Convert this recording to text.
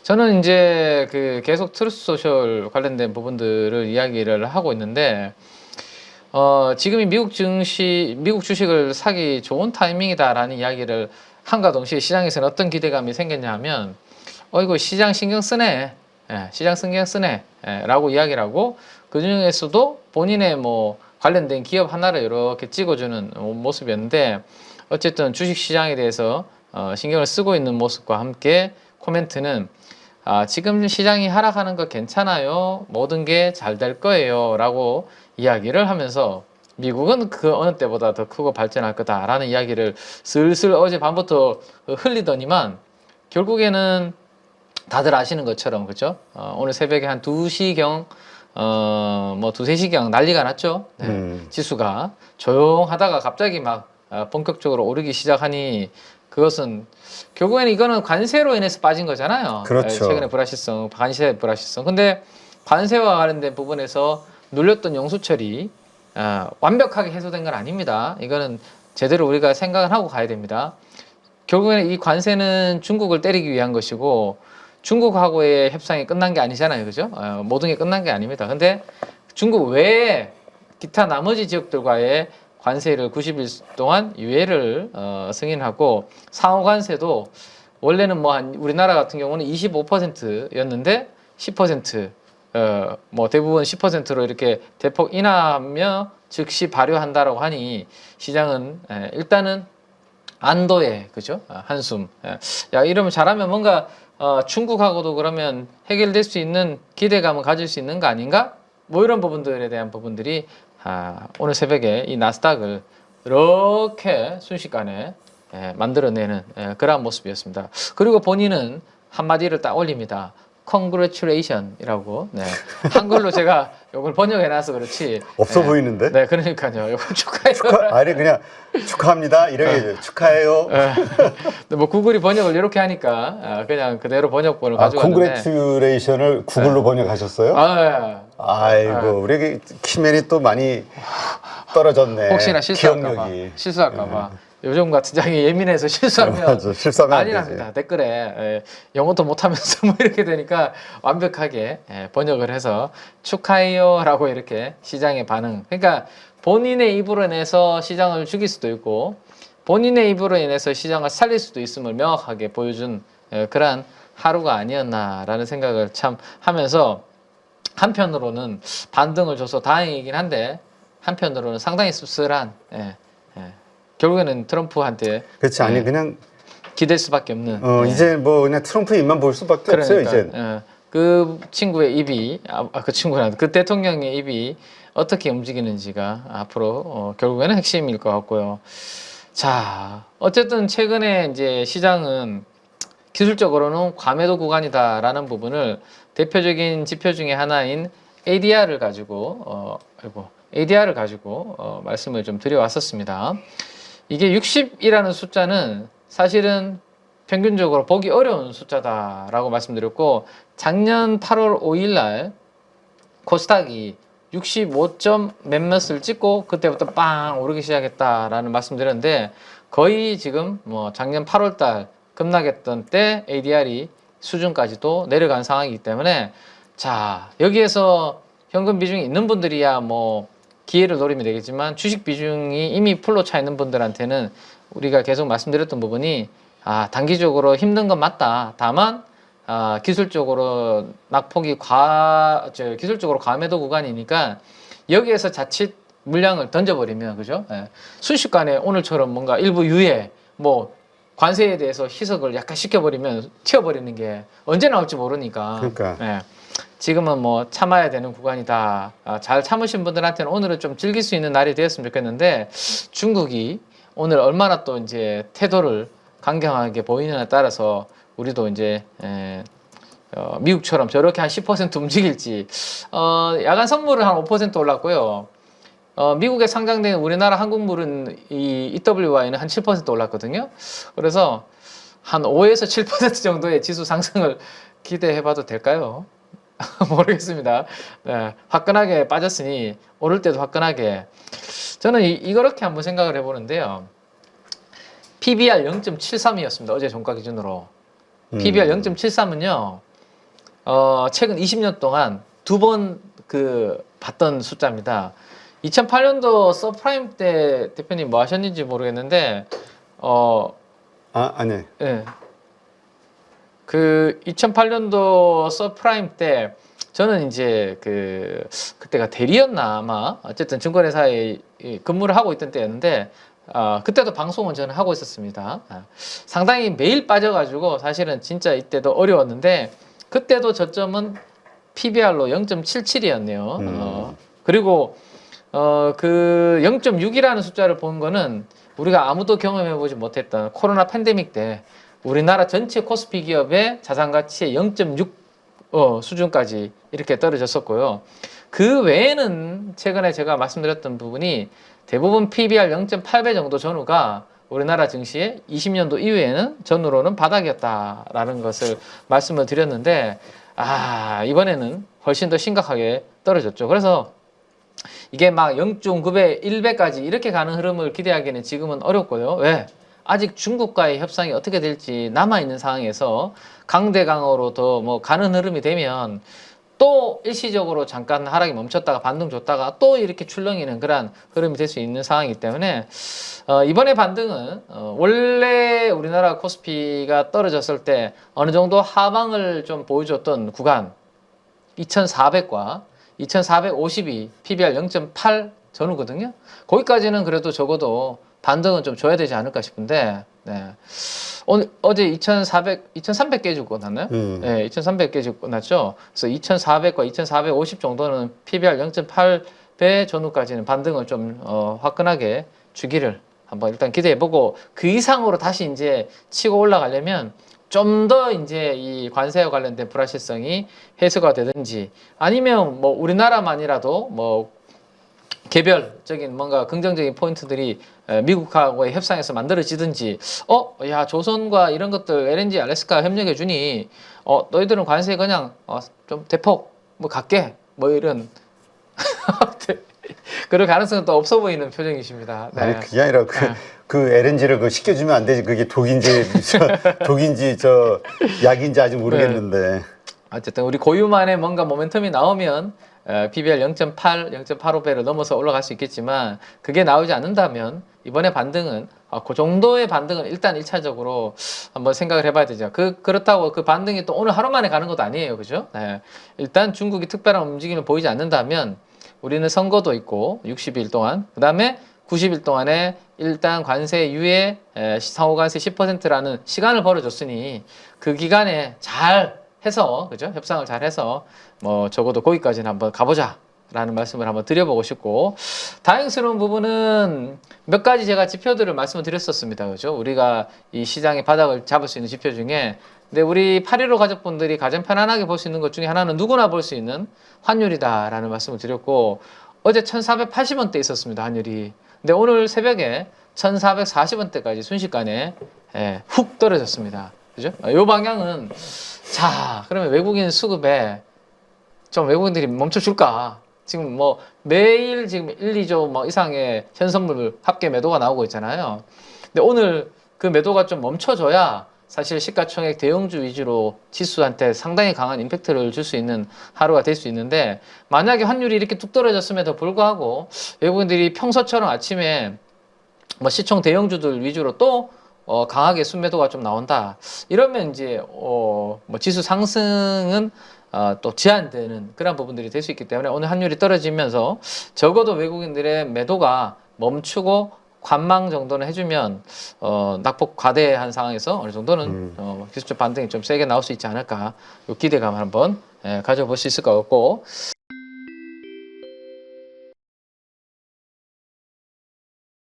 저는 이제 계속 트루스 소셜 관련된 부분들을 이야기를 하고 있는데, 지금이 미국 주식을 사기 좋은 타이밍이다라는 이야기를 함과 동시에 시장에서는 어떤 기대감이 생겼냐 하면, 이거 시장 신경 쓰네. 시장 신경 쓰네. 라고 이야기를 하고, 그 중에서도 본인의 뭐 관련된 기업 하나를 이렇게 찍어주는 모습이었는데, 어쨌든 주식 시장에 대해서 신경을 쓰고 있는 모습과 함께 코멘트는 지금 시장이 하락하는 거 괜찮아요. 모든 게 잘 될 거예요. 라고 이야기를 하면서 미국은 그 어느 때보다 더 크고 발전할 거다라는 이야기를 슬슬 어젯밤부터 흘리더니만 결국에는 다들 아시는 것처럼, 그죠? 오늘 새벽에 한 2시경, 뭐 2, 3시경 난리가 났죠. 네. 지수가 조용하다가 갑자기 막 본격적으로 오르기 시작하니 그것은 결국에는 이거는 관세로 인해서 빠진 거잖아요. 그렇죠. 최근에 불확실성, 관세 불확실성. 근데 관세와 관련된 부분에서 눌렸던 용수철이 완벽하게 해소된 건 아닙니다. 이거는 제대로 우리가 생각을 하고 가야 됩니다. 결국에는 이 관세는 중국을 때리기 위한 것이고 중국하고의 협상이 끝난 게 아니잖아요. 그죠? 모든 게 끝난 게 아닙니다. 근데 중국 외에 기타 나머지 지역들과의 관세를 90일 동안 유예를 승인하고 상호 관세도 원래는 뭐 한 우리나라 같은 경우는 25%였는데 10% 뭐 대부분 10%로 이렇게 대폭 인하하며 즉시 발효한다라고 하니 시장은 일단은 안도의 그죠? 한숨. 야, 이러면 잘하면 뭔가 중국하고도 그러면 해결될 수 있는 기대감을 가질 수 있는 거 아닌가? 뭐 이런 부분들에 대한 부분들이 오늘 새벽에 이 나스닥을 이렇게 순식간에 만들어내는 그러한 모습이었습니다. 그리고 본인은 한마디를 딱 올립니다. Congratulation이라고. 네. 한글로 제가 이걸 번역해놔서 그렇지. 없어 보이는데? 네, 그러니까요. 이걸 축하해요. 아니 그냥 축하합니다 이렇게 축하해요. 뭐 구글이 번역을 이렇게 하니까 그냥 그대로 번역본을 가져갔는데. Congratulation을 구글로 번역하셨어요? 아이고 우리 키맨이 또 많이 떨어졌네. 혹시나 실수할까봐. 요즘 같은 장이 예민해서 실수하면 난리 납니다. 댓글에 영어도 못하면서 뭐 이렇게 되니까 완벽하게 번역을 해서 축하해요 라고 이렇게 시장의 반응. 그러니까 본인의 입으로 인해서 시장을 죽일 수도 있고 본인의 입으로 인해서 시장을 살릴 수도 있음을 명확하게 보여준 그러한 하루가 아니었나라는 생각을 참 하면서 한편으로는 반등을 줘서 다행이긴 한데 한편으로는 상당히 씁쓸한 결국에는 트럼프한테 그렇지 아니 그냥 기댈 수밖에 없는 이제 뭐 그냥 트럼프 입만 볼 수밖에 없어요 이제. 그 친구의 입이 그 친구란 그 대통령의 입이 어떻게 움직이는지가 앞으로 결국에는 핵심일 것 같고요. 자 어쨌든 최근에 이제 시장은 기술적으로는 과매도 구간이다라는 부분을 대표적인 지표 중에 하나인 ADR을 가지고 말씀을 좀 드려왔었습니다. 이게 60이라는 숫자는 사실은 평균적으로 보기 어려운 숫자다라고 말씀드렸고 작년 8월 5일 날 코스닥이 65점 몇몇을 찍고 그때부터 빵 오르기 시작했다라는 말씀드렸는데 거의 지금 뭐 작년 8월 달 급락했던 때 ADR이 수준까지도 내려간 상황이기 때문에 자 여기에서 현금 비중이 있는 분들이야 뭐 기회를 노리면 되겠지만 주식 비중이 이미 풀로 차 있는 분들한테는 우리가 계속 말씀드렸던 부분이 단기적으로 힘든 건 맞다. 다만 기술적으로 낙폭이 기술적으로 과매도 구간이니까 여기에서 자칫 물량을 던져버리면 그죠? 순식간에 오늘처럼 뭔가 일부 유예 뭐 관세에 대해서 희석을 약간 시켜버리면 튀어버리는 게 언제 나올지 모르니까. 그러니까. 지금은 뭐 참아야 되는 구간이다. 잘 참으신 분들한테는 오늘은 좀 즐길 수 있는 날이 되었으면 좋겠는데 중국이 오늘 얼마나 또 이제 태도를 강경하게 보이느냐에 따라서 우리도 이제 미국처럼 저렇게 한 10% 움직일지 야간 선물은 한 5% 올랐고요. 미국에 상장된 우리나라 한국물은 이 EWY는 한 7% 올랐거든요. 그래서 한 5에서 7% 정도의 지수 상승을 기대해봐도 될까요? 모르겠습니다. 네, 화끈하게 빠졌으니 오를 때도 화끈하게. 저는 이렇게 한번 생각을 해보는데요. PBR 0.73이었습니다. 어제 종가 기준으로. PBR 0.73은요. 최근 20년 동안 두 번 그 봤던 숫자입니다. 2008년도 서프라임 때 대표님 뭐 하셨는지 모르겠는데 아니. 예. 그 2008년도 서프라임 때 저는 이제 그때가 대리였나 아마 어쨌든 증권회사에 근무를 하고 있던 때였는데 그때도 방송은 저는 하고 있었습니다. 상당히 매일 빠져가지고 사실은 진짜 이때도 어려웠는데 그때도 저점은 PBR로 0.77이었네요. 그리고 그 0.6이라는 숫자를 본 거는 우리가 아무도 경험해보지 못했던 코로나 팬데믹 때 우리나라 전체 코스피 기업의 자산 가치의 0.6 수준까지 이렇게 떨어졌었고요. 그 외에는 최근에 제가 말씀드렸던 부분이 대부분 PBR 0.8배 정도 전후가 우리나라 증시의 20년도 이후에는 전후로는 바닥이었다라는 것을 말씀을 드렸는데 이번에는 훨씬 더 심각하게 떨어졌죠. 그래서 이게 막 0.9배, 1배까지 이렇게 가는 흐름을 기대하기는 지금은 어렵고요. 왜? 아직 중국과의 협상이 어떻게 될지 남아있는 상황에서 강대강으로 더 뭐 가는 흐름이 되면 또 일시적으로 잠깐 하락이 멈췄다가 반등 줬다가 또 이렇게 출렁이는 그런 흐름이 될 수 있는 상황이기 때문에 이번에 반등은 원래 우리나라 코스피가 떨어졌을 때 어느 정도 하방을 좀 보여줬던 구간 2400과 2450이 PBR 0.8 전후거든요. 거기까지는 그래도 적어도 반등은 좀 줘야 되지 않을까 싶은데 어제 2300 깨지고 끝났나요? 네, 2300 깨지고 끝났죠. 그래서 2400과 2450 정도는 PBR 0.8배 전후까지는 반등을 좀 화끈하게 주기를 한번 일단 기대해보고 그 이상으로 다시 이제 치고 올라가려면 좀 더 이제 이 관세와 관련된 불확실성이 해소가 되든지 아니면 뭐 우리나라만이라도 뭐 개별적인 뭔가 긍정적인 포인트들이 미국하고의 협상에서 만들어지든지 야 조선과 이런 것들 LNG 알래스카 협력해 주니 너희들은 관세 그냥 좀 대폭 뭐 갈게 뭐 이런 그럴 가능성은 또 없어 보이는 표정이십니다. 네. 아니 그게 아니라 그 LNG를 그 시켜주면 안 되지. 그게 독인지 약인지 아직 모르겠는데. 어쨌든 우리 고유만의 뭔가 모멘텀이 나오면 PBR 0.8, 0.85배를 넘어서 올라갈 수 있겠지만 그게 나오지 않는다면 이번에 반등은 그 정도의 반등은 일단 1차적으로 한번 생각을 해봐야 되죠. 그렇다고 그 반등이 또 오늘 하루 만에 가는 것도 아니에요. 그죠? 네. 일단 중국이 특별한 움직임을 보이지 않는다면 우리는 선거도 있고 60일 동안 그 다음에 90일 동안에 일단 관세 유예 상호관세 10%라는 시간을 벌어줬으니 그 기간에 잘 해서 그죠? 협상을 잘 해서 뭐 적어도 거기까지는 한번 가보자 라는 말씀을 한번 드려보고 싶고 다행스러운 부분은 몇 가지 제가 지표들을 말씀을 드렸었습니다. 그죠? 우리가 이 시장의 바닥을 잡을 수 있는 지표 중에 근데 우리 8.15 가족분들이 가장 편안하게 볼 수 있는 것 중에 하나는 누구나 볼 수 있는 환율이다 라는 말씀을 드렸고 어제 1480원대 있었습니다. 환율이. 근데 오늘 새벽에 1440원대까지 순식간에 훅 떨어졌습니다. 그죠? 이 방향은 자 그러면 외국인 수급에 좀 외국인들이 멈춰줄까? 지금 뭐 매일 지금 1, 2조 뭐 이상의 현선물 합계 매도가 나오고 있잖아요. 근데 오늘 그 매도가 좀 멈춰줘야 사실 시가총액 대형주 위주로 지수한테 상당히 강한 임팩트를 줄 수 있는 하루가 될 수 있는데 만약에 환율이 이렇게 뚝 떨어졌음에도 불구하고 외국인들이 평소처럼 아침에 뭐 시총 대형주들 위주로 또 강하게 순매도가 좀 나온다. 이러면 이제 뭐 지수 상승은 또 제한되는 그런 부분들이 될 수 있기 때문에 오늘 환율이 떨어지면서 적어도 외국인들의 매도가 멈추고 관망 정도는 해주면 낙폭 과대한 상황에서 어느 정도는 기술적 반등이 좀 세게 나올 수 있지 않을까 이 기대감 한번 가져볼 수 있을 것 같고